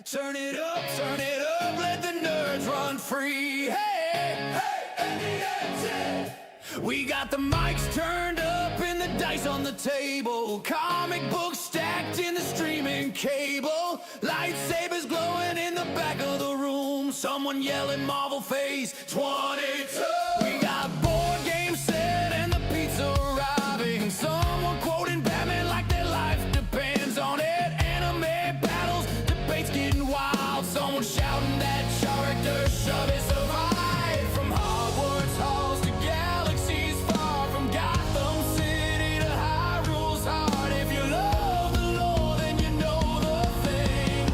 Turn it up, let the nerds run free. Hey, hey, we got the mics turned up and the dice on the table. Comic books stacked in the streaming cable. Lightsabers glowing in the back of the room. Someone yelling Marvel Phase 22. We got board games set and the pizza arriving. Someone quoting Batman like their life depends on it. Anime battles, debates getting wild. Someone shouting that character shove it survive. From Hogwarts halls to galaxies far, from Gotham City to Hyrule's heart. If you love the lore, then you know the thing.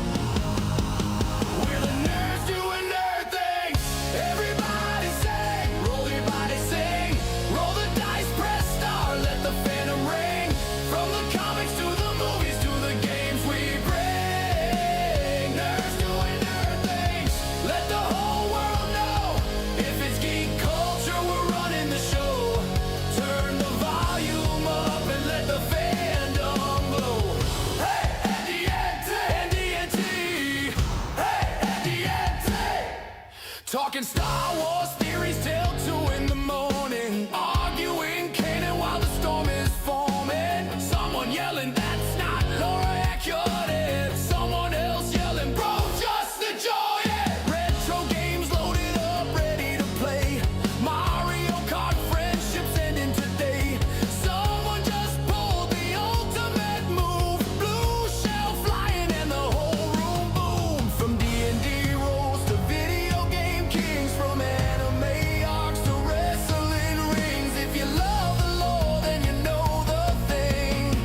We're the nerds doing nerd things. Everybody sing, roll your body, sing. Roll the dice, press start, let the phantom ring. From the comics to the movies to the games we bring. Nerds doing nerd things. Let the whole world know. If it's geek culture, we're running the show. Turn the volume up and let the fandom glow. Hey, NDNT. Hey, NDNT. Talking Star Wars theories till 2 in the morning. Arguing canon while the storm is forming. Someone yelling that's not Laura accurate. Someone else yelling bro, just enjoy it. Retro games loaded up, ready to play. Mario Kart friendships ending today. Someone just pulled the ultimate move. Blue shell flying and the whole room boom. From D&D rolls to video game kings. From anime arcs to wrestling rings. If you love the lore, then you know the thing.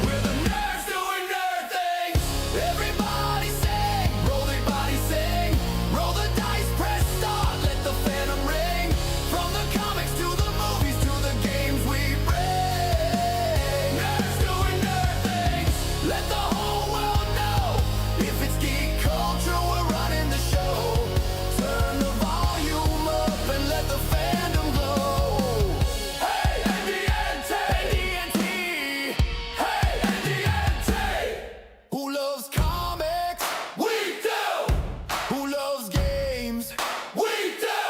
We're the nerds doing nerd things. Everybody sing, roll their body, sing. Roll the dice, press start, let the phantom ring. From the comics to the movies to the games we bring. Nerds doing nerd things. Let the whole world know. If it's geek culture, we're running the show. Turn the volume up and let the fandom glow. Hey, NDNT. Hey, NDNT. Who loves comics? We do. Who loves games? We do.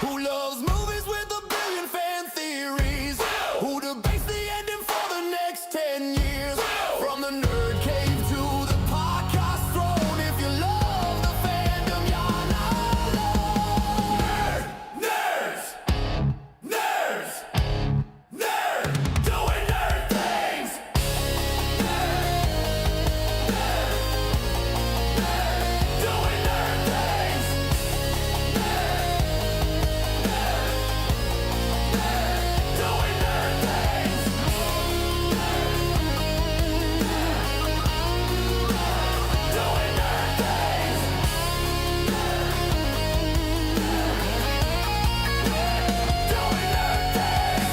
Who loves movies with a billion fan theories? Who debates the ending for the next 10 years? From the nerd cave to the podcast throne. If you love the fandom, you're not alone. Nerds. Doing nerd things. Doing nerd things. Doing nerd things. Doing nerd things. Doing nerd things.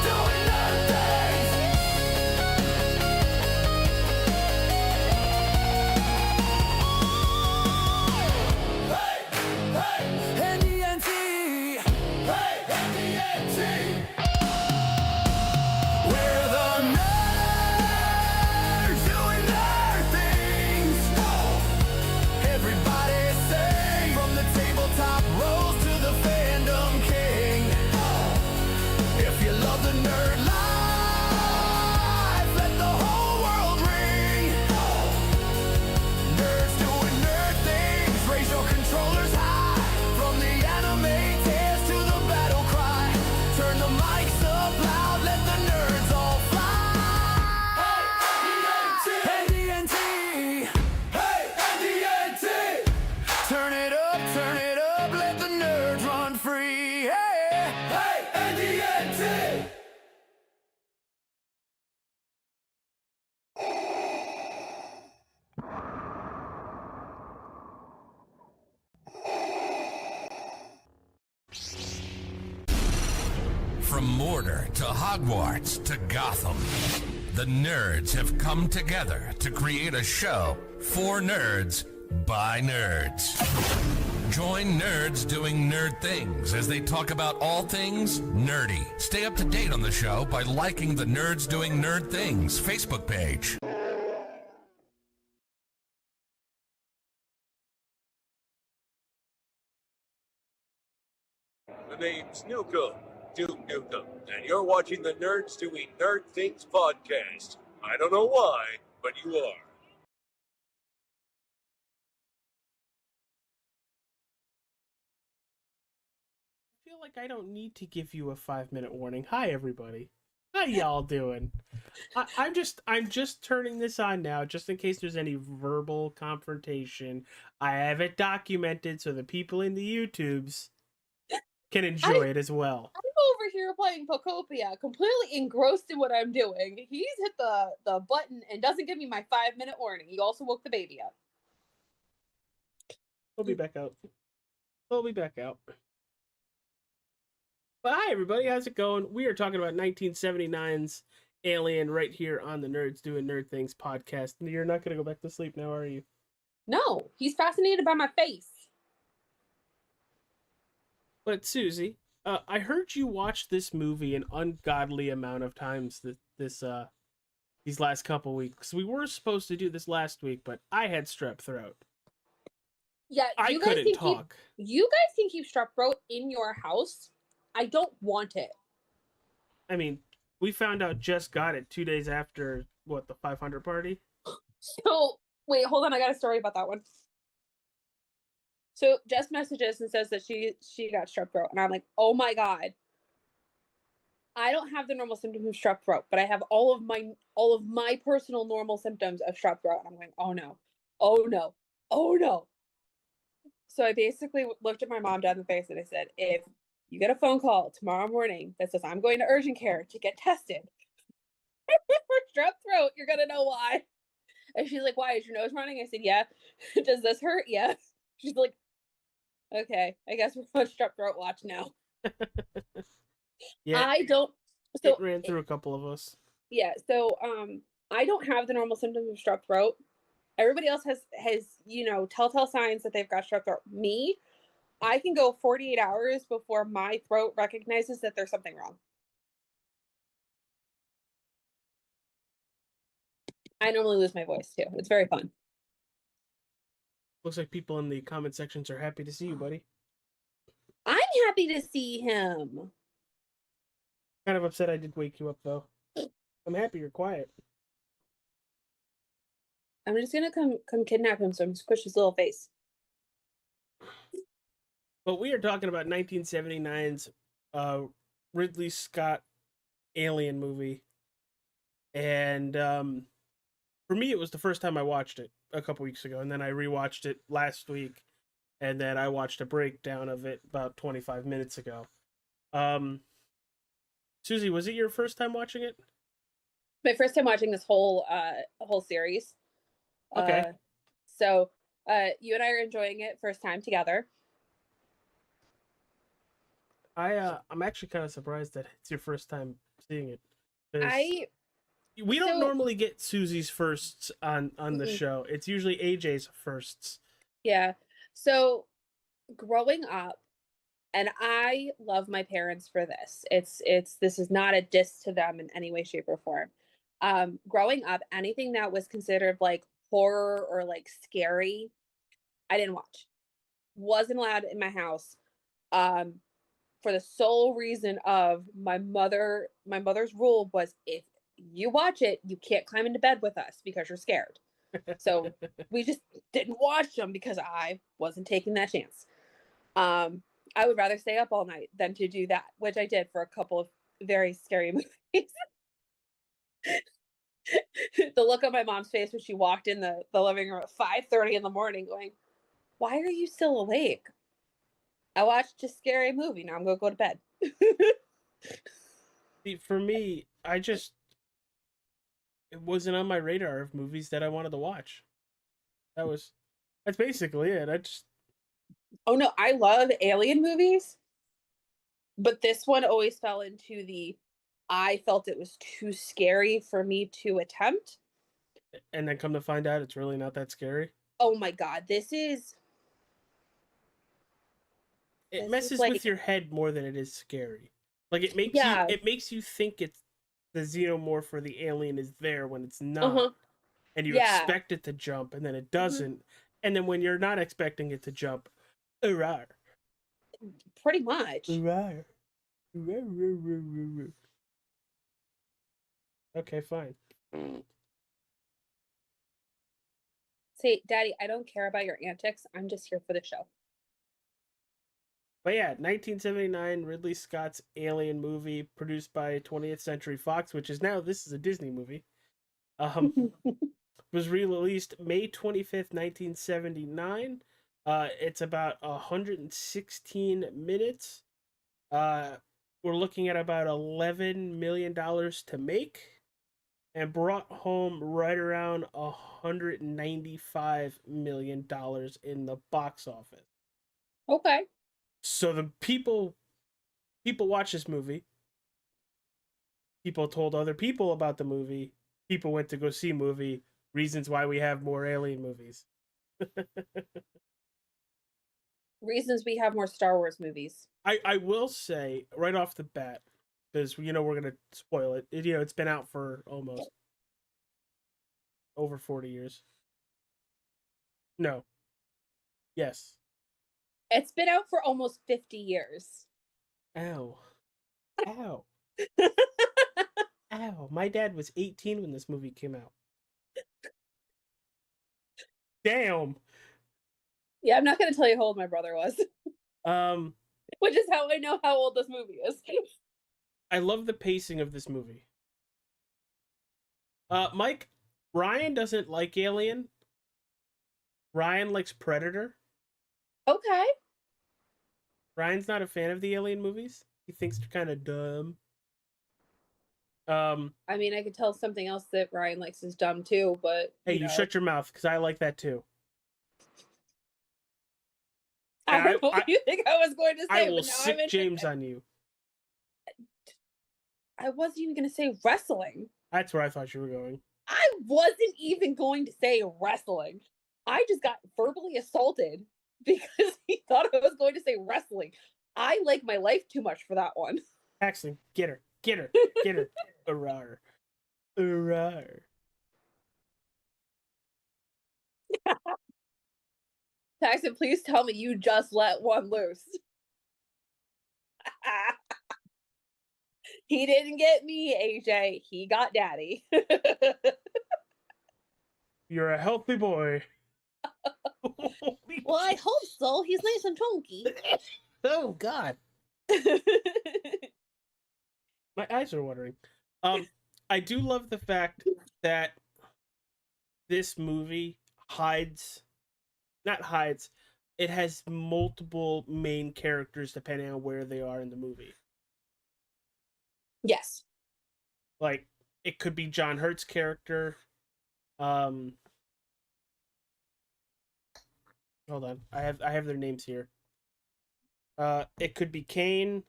Doing nerd things. Hey, NDNT. Hey, NDNT. We're the nerds doing nerd things. Everybody sing. From the tabletop rolls to the fandom king. If you love the nerd life, let the whole world ring. Nerds doing nerd things. Raise your controllers high. From the anime tears to the battle cry. Turn the mics up loud, let the nerds all fly. Hey, NDNT. Hey, NDNT. Turn it up, let the nerds run free. Hey, hey, NDNT. From Mordor to Hogwarts to Gotham, the nerds have come together to create a show for nerds by nerds. Join nerds doing nerd things as they talk about all things nerdy. Stay up to date on the show by liking the Nerds Doing Nerd Things Facebook page. The name's Nukem, Duke Nukem, and you're watching the Nerds Doing Nerd Things podcast. I don't know why, but you are. I feel like I don't need to give you a 5-minute warning. Hi, everybody. How y'all doing? I'm just turning this on now, just in case there's any verbal confrontation. I have it documented so the people in the YouTubes can enjoy it as well. I'm over here playing Pocopia, completely engrossed in what I'm doing. He's hit the button and doesn't give me my 5-minute warning. He also woke the baby up. We'll be back out. We'll be back out. But hi, everybody. How's it going? We are talking about 1979's Alien right here on the Nerds Doing Nerd Things podcast. You're not going to go back to sleep now, are you? No, he's fascinated by my face. But Susie, I heard you watch this movie an ungodly amount of times these last couple weeks. We were supposed to do this last week, but I had strep throat. Yeah, I couldn't talk. You guys can keep strep throat in your house. I don't want it. I mean, we found out Jess got it 2 days after, the 500 party? So, wait, hold on. I got a story about that one. So, Jess messages and says that she got strep throat. And I'm like, oh my God. I don't have the normal symptoms of strep throat, but I have all of my personal normal symptoms of strep throat. And I'm going, oh no, oh no, oh no. So I basically looked at my mom down the face and I said, if you get a phone call tomorrow morning that says I'm going to urgent care to get tested for strep throat, you're going to know why. And she's like, why? Is your nose running? I said, yeah. Does this hurt? Yeah. She's like, okay, I guess we're on strep throat watch now. Yeah. So it ran through a couple of us. Yeah, so I don't have the normal symptoms of strep throat. Everybody else has telltale signs that they've got strep throat. Me, I can go 48 hours before my throat recognizes that there's something wrong. I normally lose my voice too. It's very fun. Looks like people in the comment sections are happy to see you, buddy. I'm happy to see him. Kind of upset I did wake you up, though. I'm happy you're quiet. I'm just gonna come kidnap him so I'm squish his little face. But we are talking about 1979's Ridley Scott Alien movie. And for me, it was the first time I watched it a couple weeks ago. And then I rewatched it last week. And then I watched a breakdown of it about 25 minutes ago. Susie, was it your first time watching it? My first time watching this whole series. Okay. So you and I are enjoying it first time together. I'm actually kind of surprised that it's your first time seeing it. We don't normally get Susie's firsts on the show. It's usually AJ's firsts. Yeah. So growing up, and I love my parents for this. This is not a diss to them in any way, shape, or form. Growing up, anything that was considered like horror or like scary, I didn't watch. Wasn't allowed in my house. For the sole reason of my mother's rule was if you watch it, you can't climb into bed with us because you're scared. So we just didn't watch them because I wasn't taking that chance. I would rather stay up all night than to do that, which I did for a couple of very scary movies. The look on my mom's face when she walked in the living room at 5:30 in the morning going, why are you still awake? I watched a scary movie. Now I'm going to go to bed. See, for me, it wasn't on my radar of movies that I wanted to watch. That's basically it. Oh no, I love alien movies, but this one always fell into I felt it was too scary for me to attempt. And then come to find out it's really not that scary. Oh my God, this is it This is messes like- with your head more than it is scary. Like Yeah. it makes you think it's the xenomorph or the alien is there when it's not. Uh-huh. And you Yeah. expect it to jump and then it doesn't. And then when you're not expecting it to jump, hurrah. Pretty much. Hurrah. Hurrah. Okay, fine. Say, Daddy, I don't care about your antics. I'm just here for the show. But yeah, 1979 Ridley Scott's Alien movie, produced by 20th Century Fox, which is now this is a Disney movie. Was released May 25th, 1979. It's about 116 minutes. We're looking at about $11 million to make, and brought home right around $195 million in the box office. Okay. So the people watch this movie. People told other people about the movie. People went to go see movie. Reasons why we have more Alien movies. Reasons we have more Star Wars movies. I will say right off the bat, because we're gonna spoil it. It's been out for almost over 40 years. No. Yes. It's been out for almost 50 years. Ow. Ow. Ow. My dad was 18 when this movie came out. Damn. Yeah, I'm not going to tell you how old my brother was, Um, which is how I know how old this movie is. I love the pacing of this movie. Mike, Ryan doesn't like Alien. Ryan likes Predator. Okay. Ryan's not a fan of the Alien movies. He thinks they're kind of dumb. I mean, I could tell something else that Ryan likes is dumb too, but Hey, you know. shut your mouth, because I like that too. I I- don't know what you think I was going to say. I will but now sick I'm James on you. I wasn't even going to say wrestling. That's where I thought you were going. I wasn't even going to say wrestling. I just got verbally assaulted because he thought I was going to say wrestling. I like my life too much for that one. Paxton, get her. Get her. Get her. Hurrah. Hurrah. Paxton, please tell me you just let one loose. He didn't get me, AJ. He got daddy. You're a healthy boy. Well, I hope so. He's nice and chunky. Oh, God. My eyes are watering. I do love the fact that this movie it has multiple main characters depending on where they are in the movie. Yes. Like, it could be John Hurt's character. Hold on. I have their names here. It could be Kane.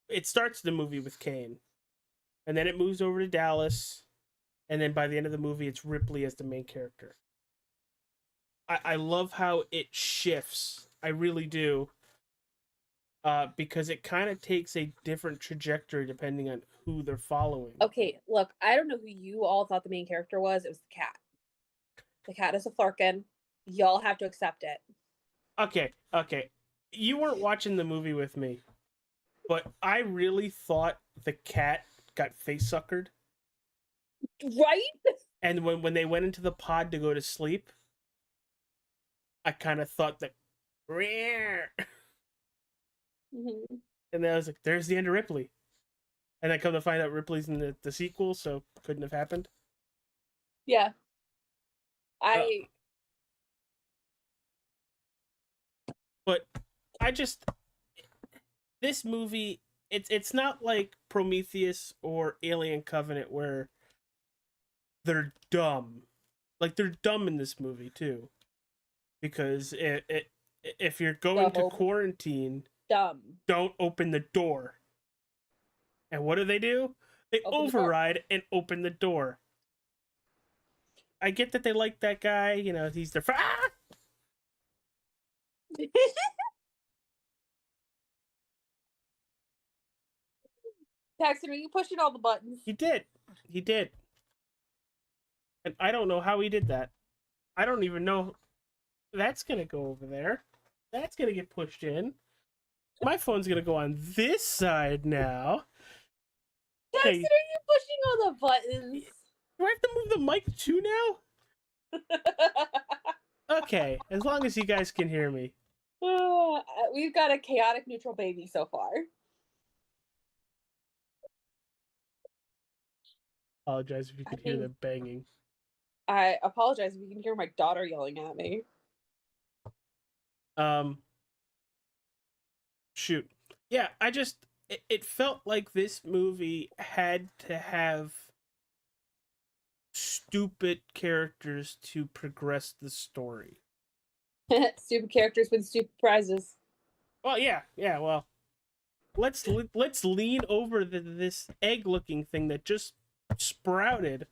It starts the movie with Kane. And then it moves over to Dallas. And then by the end of the movie, it's Ripley as the main character. I love how it shifts. I really do. Because it kind of takes a different trajectory depending on who they're following. Okay, look, I don't know who you all thought the main character was. It was the cat. The cat is a Flarkin. Y'all have to accept it. Okay. You weren't watching the movie with me, but I really thought the cat got face suckered. Right? And when they went into the pod to go to sleep, I kind of thought that, "Rear." Mhm. And then I was like, there's the end of Ripley. And I come to find out Ripley's in the sequel, so couldn't have happened. Yeah. But this movie, it's not like Prometheus or Alien Covenant where they're dumb. Like, they're dumb in this movie too, because if you're going to Dumb. quarantine, Dumb. don't open the door. And what do? They Open the door. override and open the door. I get that they like that guy, he's their Paxton, are you pushing all the buttons? He did. He did. And I don't know how he did that. I don't even know. That's gonna go over there. That's gonna get pushed in. My phone's gonna go on this side now. Paxton, Hey, are you pushing all the buttons? do I have to move the mic too now? Okay, as long as you guys can hear me. We've got a chaotic neutral baby so far. Apologize if you could hear them banging. I apologize if you can hear my daughter yelling at me. Shoot. Yeah, it felt like this movie had to have stupid characters to progress the story. Stupid characters win stupid prizes. Well, yeah, well, let's lean over this egg-looking thing that just sprouted.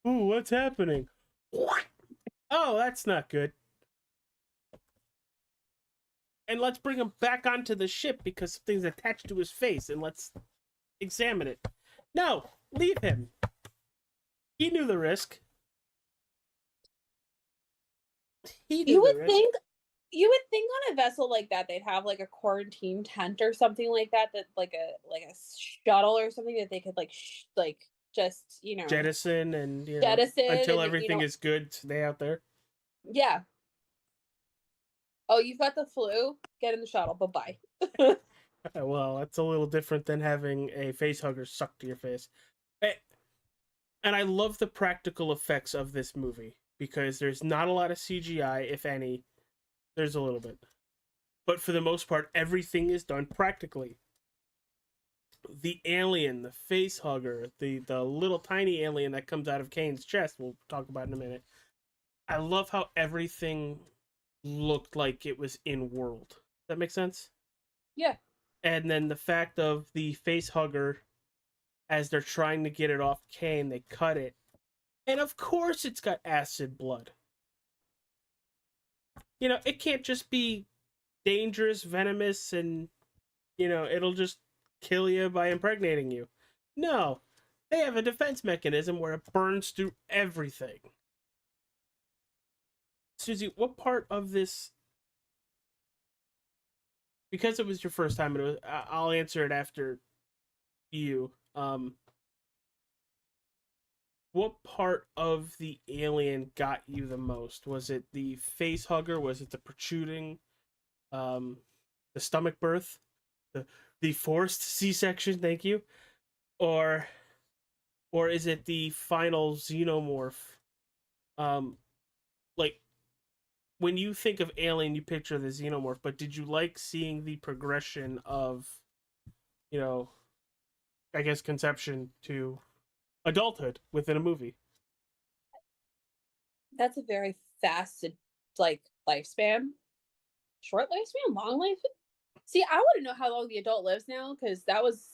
Ooh, what's happening? Oh, that's not good. And let's bring him back onto the ship because something's attached to his face, and let's examine it. No, leave him. He knew the risk. He knew You the would risk. think on a vessel like that they'd have like a quarantine tent or something like that, like a shuttle or something that they could just Jettison and jettison until and, everything is good, stay out there. Yeah. Oh, you've got the flu? Get in the shuttle. Bye-bye. Well, that's a little different than having a face hugger sucked to your face. And I love the practical effects of this movie because there's not a lot of CGI, if any. There's a little bit. But for the most part, everything is done practically. The alien, the face hugger, the little tiny alien that comes out of Kane's chest, we'll talk about in a minute. I love how everything looked like it was in world. Does that make sense? Yeah. And then the fact of the face hugger, as they're trying to get it off Kane, they cut it. And of course it's got acid blood. It can't just be dangerous, venomous, and, it'll just kill you by impregnating you. No. They have a defense mechanism where it burns through everything. Susie, what part of this, because it was your first time, and I'll answer it after you. What part of the alien got you the most? Was it the face hugger? Was it the protruding, the stomach birth, the forced C-section? Thank you. Or is it the final xenomorph? Like, when you think of Alien, you picture the xenomorph, but did you like seeing the progression of, I guess, conception to adulthood within a movie? That's a very fast, lifespan. Short lifespan? Long life? See, I want to know how long the adult lives now, because that was,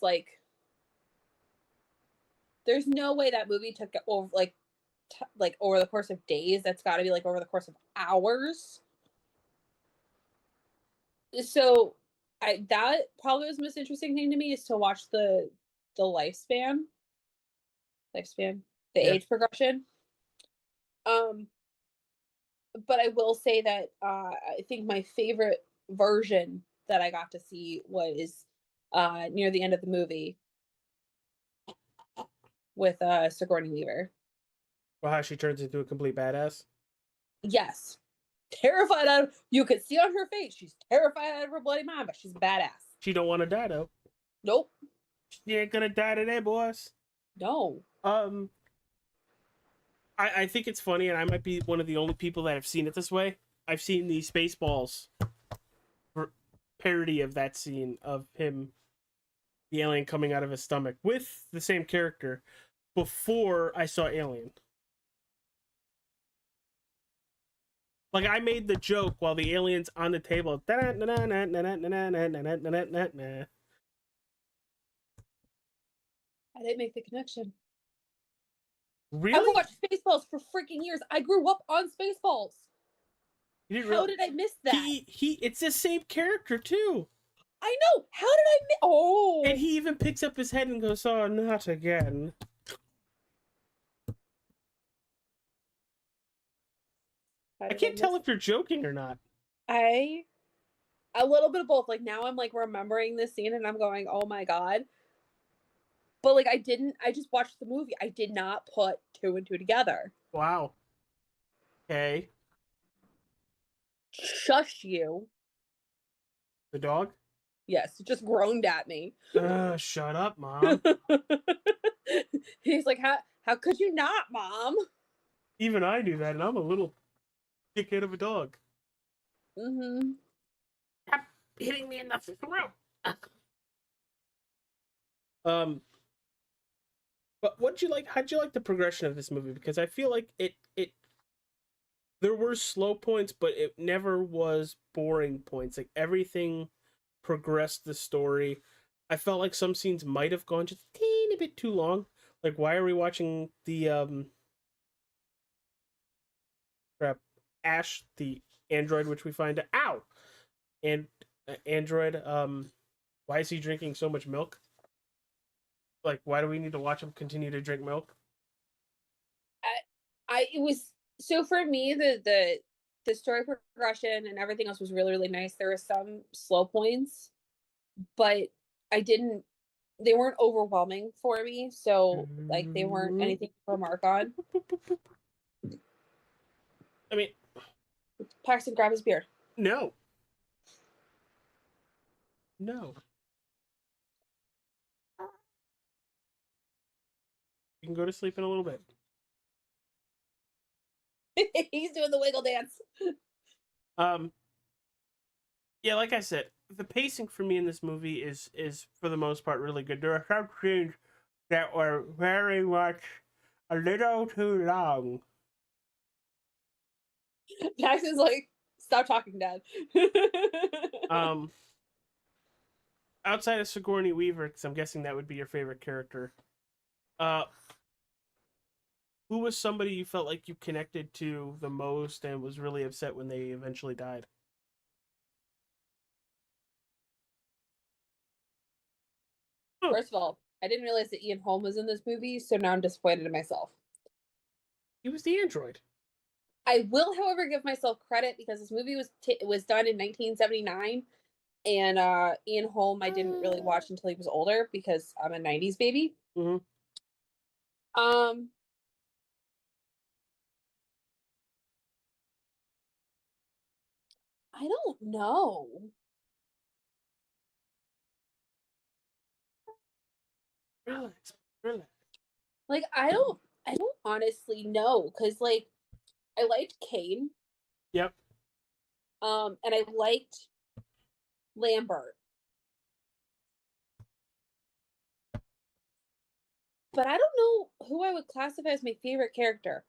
there's no way that movie took over, over the course of days. That's got to be, over the course of hours. So, that probably was the most interesting thing to me, is to watch the lifespan, the age progression. But I will say that I think my favorite version that I got to see was near the end of the movie with Sigourney Weaver. Well, how she turns into a complete badass? Yes. Terrified out of, you could see on her face, she's terrified out of her bloody mind, but she's a badass. She don't want to die, though. Nope. She ain't gonna die today, boys. No. I think it's funny, and I might be one of the only people that have seen it this way. I've seen the Spaceballs parody of that scene of him, the alien coming out of his stomach, with the same character before I saw Alien. Like, I made the joke while the alien's on the table. I didn't make the connection. Really? I've watched Spaceballs for freaking years. I grew up on Spaceballs. You didn't How real- did I miss that? It's the same character too. I know. How did I miss? Oh, And he even picks up his head and goes, "Oh, not again." How I did can't tell miss if you're joking or not. I a little bit of both. Like now I'm like remembering this scene and I'm going, "Oh my god." But like I just watched the movie. I did not put two and two together. Wow. Okay. Shush you. The dog? Yes, it just groaned at me. Shut up, Mom. He's like, how could you not, Mom? Even I knew that, and I'm a little dickhead of a dog. Mm-hmm. Stop hitting me in the throat. But how'd you like the progression of this movie? Because I feel like it there were slow points, but it never was boring points. Like everything progressed the story. I felt like some scenes might have gone just a teeny bit too long. Like, why are we watching the Ash, the android, which we find out, ow, and android, why is he drinking so much milk? Like, why do we need to watch him continue to drink milk? It was so for me the story progression and everything else was really really nice. There were some slow points, but they weren't overwhelming for me. So like they weren't anything to remark on. I mean, Paxton, grab his beard. no. No. You can go to sleep in a little bit. He's doing the wiggle dance. Yeah, like I said, the pacing for me in this movie is for the most part really good. There are some scenes that were very much a little too long. Paxton's like, stop talking, Dad. Outside of Sigourney Weaver, because I'm guessing that would be your favorite character. Who was somebody you felt like you connected to the most and was really upset when they eventually died? First of all, I didn't realize that Ian Holm was in this movie, so now I'm disappointed in myself. He was the android. I will, however, give myself credit because this movie was done in 1979, and Ian Holm I didn't really watch until he was older because I'm a 90s baby. Mm-hmm. I don't know. Relax, relax. Like I don't honestly know because like I liked Kane. Yep. And I liked Lambert. But I don't know who I would classify as my favorite character.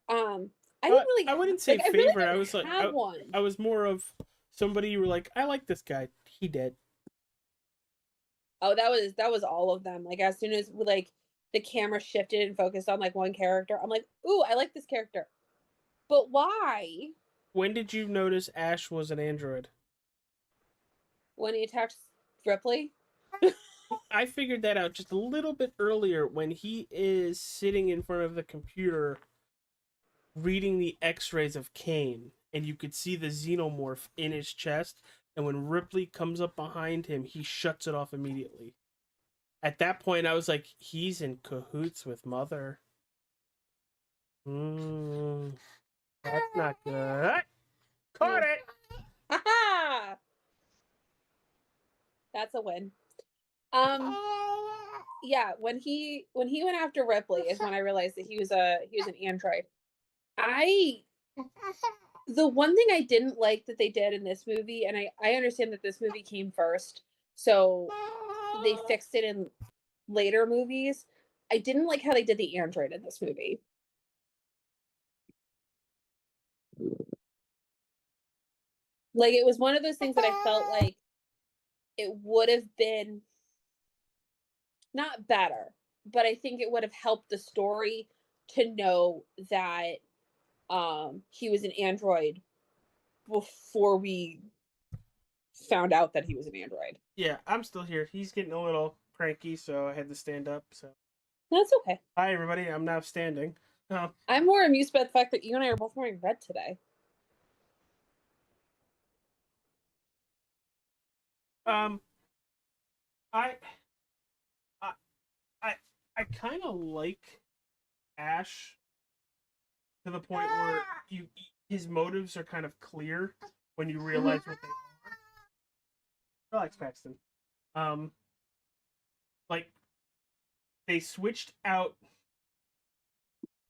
I didn't really. I wouldn't say like, I really favorite. I didn't was like, have one. I was more of somebody you were like, I like this guy. He dead. Oh, that was all of them. Like as soon as like the camera shifted and focused on like one character, I'm like, ooh, I like this character. But why? When did you notice Ash was an android? When he attacks Ripley? I figured that out just a little bit earlier when he is sitting in front of the computer reading the x-rays of Kane, and you could see the xenomorph in his chest, and when Ripley comes up behind him, he shuts it off immediately. At that point, I was like, he's in cahoots with Mother. That's not good. Caught it! Ha! That's a win. Yeah, when he went after Ripley is when I realized that he was an android. The one thing I didn't like that they did in this movie, and I understand that this movie came first, so they fixed it in later movies. I didn't like how they did the android in this movie. Like it was one of those things that I felt like it would have been not better, but I think it would have helped the story to know that he was an android before we found out that he was an android. Yeah, I'm still here. He's getting a little cranky, so I had to stand up. So That's okay. hi, everybody. I'm now standing. I'm more amused by the fact that you and I are both wearing red today. I I I I kind of like Ash to the point where his motives are kind of clear when you realize what they are. Relax, Paxton. Like they switched out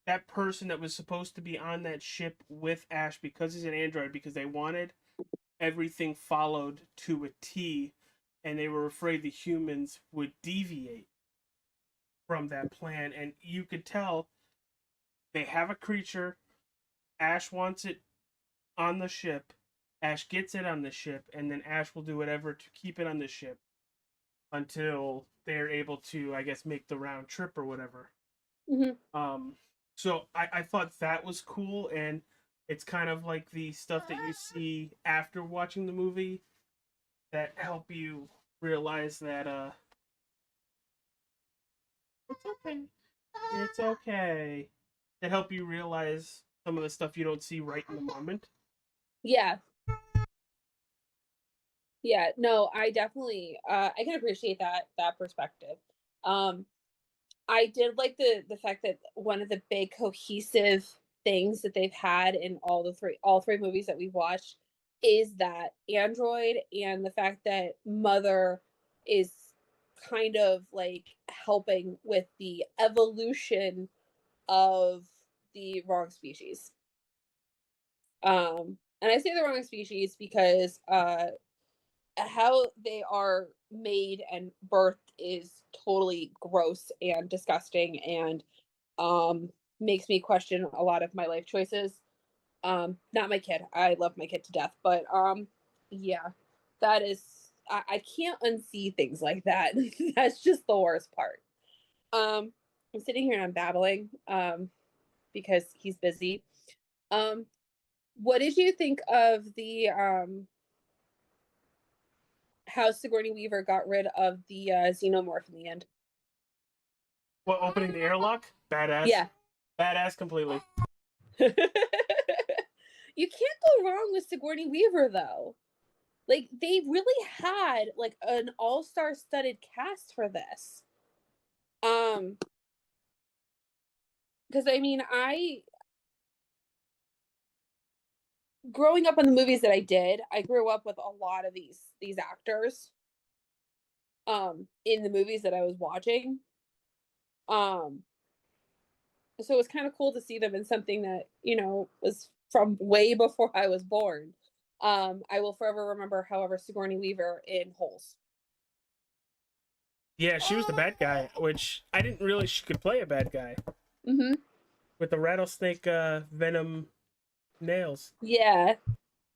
that person that was supposed to be on that ship with Ash because he's an android because they wanted everything followed to a T, and they were afraid the humans would deviate from that plan. And you could tell they have a creature. Ash wants it on the ship. Ash gets it on the ship, and then Ash will do whatever to keep it on the ship until they're able to, I guess, make the round trip or whatever. So I thought that was cool, and it's kind of like the stuff that you see after watching the movie that help you realize that it's okay. It's okay. That help you realize some of the stuff you don't see right in the moment. Yeah. Yeah, no, I definitely I can appreciate that perspective. I did like the fact that one of the big cohesive things that they've had in all three movies that we've watched is that android, and the fact that Mother is kind of like helping with the evolution of the wrong species. And I say the wrong species because how they are made and birthed is totally gross and disgusting, and makes me question a lot of my life choices. Not my kid. I love my kid to death, but yeah, that is I can't unsee things like that. That's just the worst part. I'm sitting here and I'm babbling because he's busy. What did you think of the how Sigourney Weaver got rid of the xenomorph in the end? Well, opening the airlock, badass. Yeah. Badass completely. You can't go wrong with Sigourney Weaver though. Like they really had like an all-star studded cast for this. Because I mean, growing up in the movies that I did, I grew up with a lot of these actors in the movies that I was watching. So it was kind of cool to see them in something that, was from way before I was born. I will forever remember, however, Sigourney Weaver in Holes. Yeah, she was the bad guy, which I didn't realize she could play a bad guy. Mm-hmm. With the rattlesnake venom nails. Yeah.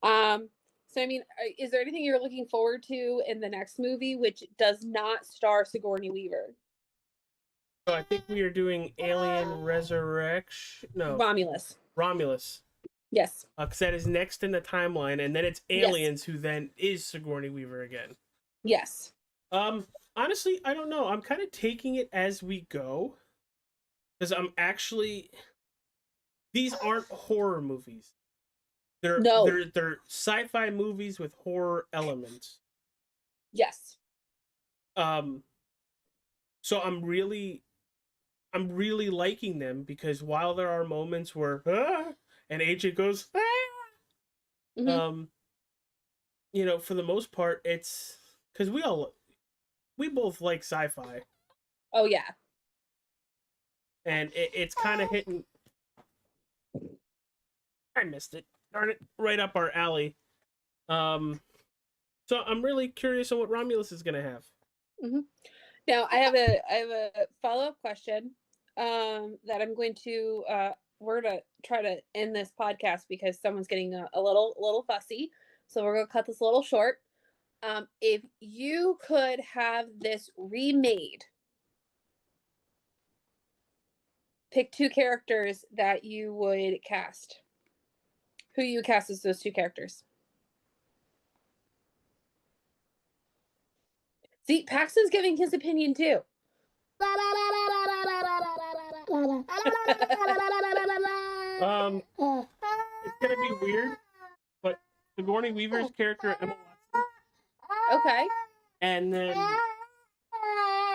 So I mean, is there anything you're looking forward to in the next movie, which does not star Sigourney Weaver? So I think we are doing Alien Resurrection. No, Romulus. Yes. Because that is next in the timeline, and then it's Aliens, who then is Sigourney Weaver again. Yes. Honestly, I don't know. I'm kind of taking it as we go, because these aren't horror movies. They're sci-fi movies with horror elements. Yes. So I'm really liking them, because while there are moments where and Agent goes Mm-hmm. For the most part, it's because we both like sci-fi. Oh yeah. And it's kind of hitting. I missed it. Darn it! Right up our alley. So I'm really curious on what Romulus is gonna have. Mm-hmm. Now I have a follow-up question that I'm going to we're gonna try to end this podcast because someone's getting a little fussy, so we're gonna cut this a little short. If you could have this remade, pick two characters that you would cast. Who you cast as those two characters? See, Paxton's giving his opinion too. It's gonna be weird, but Sigourney Weaver's character Emma Watson, Okay. and then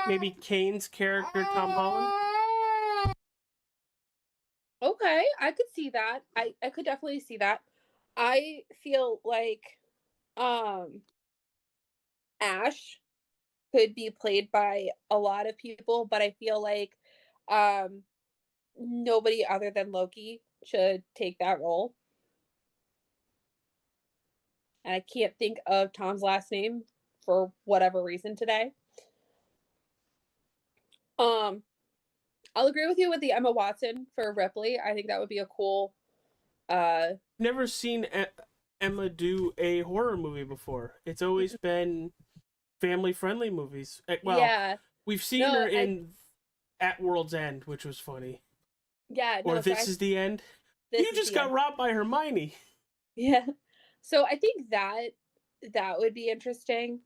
maybe Kane's character Tom Holland. Okay, I could see that. I could definitely see that. I feel like Ash could be played by a lot of people, but I feel like nobody other than Loki should take that role. And I can't think of Tom's last name for whatever reason today. I'll agree with you with the Emma Watson for Ripley. I think that would be a cool Never seen Emma do a horror movie before. It's always been family-friendly movies. Well, yeah. we've seen her in At World's End, which was funny. Yeah, or This Is the End. You just got robbed by Hermione. Yeah. So I think that would be interesting.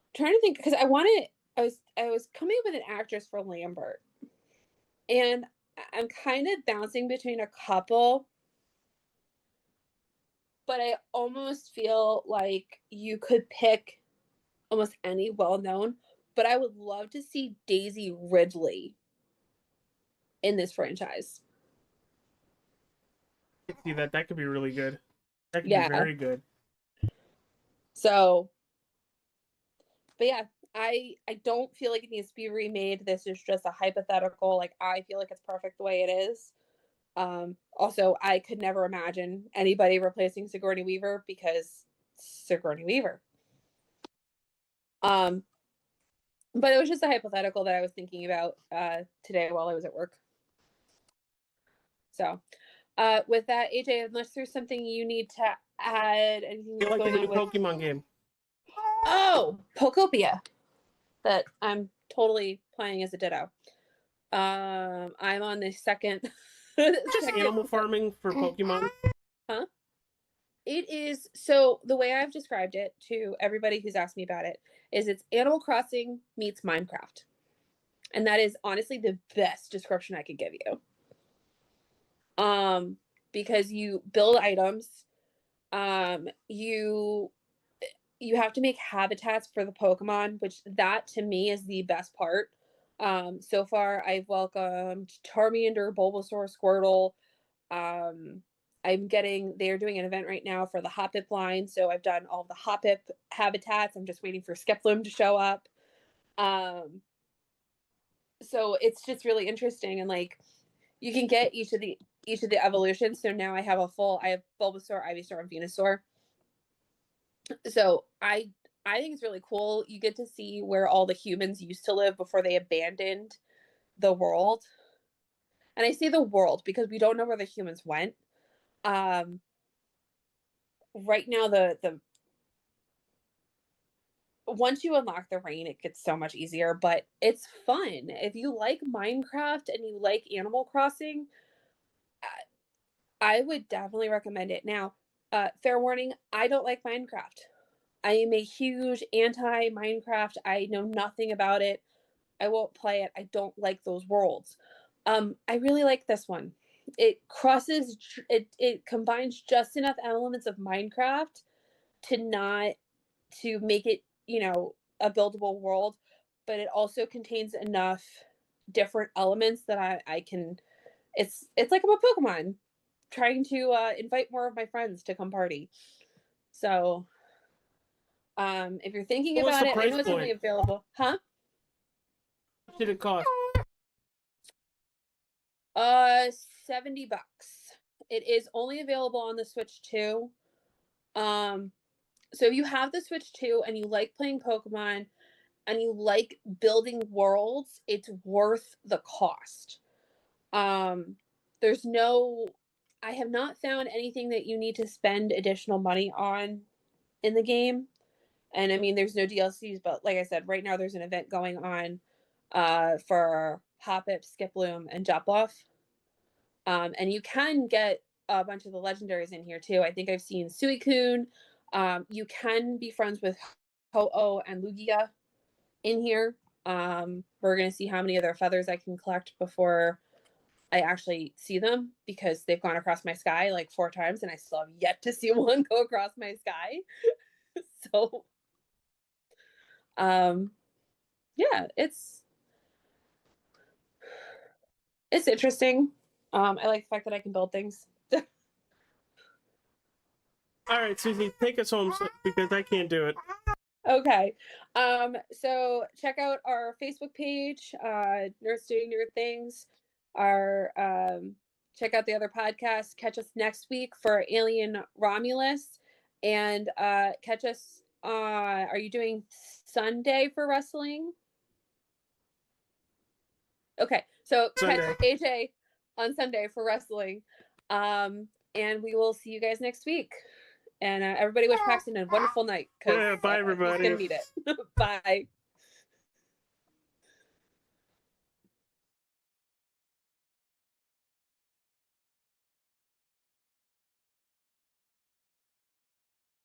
I'm trying to think, because I was coming up with an actress for Lambert. And I'm kind of bouncing between a couple. But I almost feel like you could pick almost any well-known, but I would love to see Daisy Ridley in this franchise. I can see that. That could be really good. That could Yeah. be very good. So, but yeah, I don't feel like it needs to be remade. This is just a hypothetical. Like, I feel like it's perfect the way it is. Also, I could never imagine anybody replacing Sigourney Weaver because Sigourney Weaver. But it was just a hypothetical that I was thinking about today while I was at work. So, with that, AJ, unless there's something you need to add, anything I like the going new on with Pokemon game. Oh, Pokopia, that I'm totally playing as a Ditto. I'm on the second. Just animal farming for Pokemon. Huh? It is, so the way I've described it to everybody who's asked me about it is it's Animal Crossing meets Minecraft. And that is honestly the best description I could give you. Because you build items, you have to make habitats for the Pokemon, which that to me is the best part. So far I've welcomed Charmander, Bulbasaur, Squirtle. They're doing an event right now for the Hoppip line, so I've done all the Hoppip habitats. I'm just waiting for Skiploom to show up. So it's just really interesting, and like you can get each of the evolutions. So now I have Bulbasaur, Ivysaur, and Venusaur. So I think it's really cool. You get to see where all the humans used to live before they abandoned the world. And I say the world because we don't know where the humans went. Right now, the once you unlock the rain, it gets so much easier, but it's fun. If you like Minecraft and you like Animal Crossing, I would definitely recommend it. Now, fair warning, I don't like Minecraft. I am a huge anti-Minecraft. I know nothing about it. I won't play it. I don't like those worlds. I really like this one. It combines just enough elements of Minecraft to make it, a buildable world, but it also contains enough different elements that I can. It's like I'm a Pokemon trying to invite more of my friends to come party. So, if you're thinking What's about the it, I price know it's only point? available. Huh? What did it cost? $70. It is only available on the Switch too. So if you have the Switch 2 and you like playing Pokemon and you like building worlds, it's worth the cost. I have not found anything that you need to spend additional money on in the game. And I mean, there's no DLCs, but like I said, right now there's an event going on for Hoppip, Skiploom, and Jopluff. And you can get a bunch of the legendaries in here too. I think I've seen Suicune. You can be friends with Ho-Oh and Lugia in here. We're gonna see how many of their feathers I can collect before I actually see them, because they've gone across my sky like 4 times and I still have yet to see one go across my sky. So yeah, it's interesting. I like the fact that I can build things. All right, Susie, take us home because I can't do it. Okay. So check out our Facebook page, Nerds Doing Nerd Things. Our check out the other podcasts. Catch us next week for Alien Romulus, and catch us. Are you doing Sunday for wrestling? Okay, so Sunday. catch AJ on Sunday for wrestling, and we will see you guys next week. And everybody wish Paxton a wonderful night. Yeah, bye, everybody. He's gonna need it. Bye.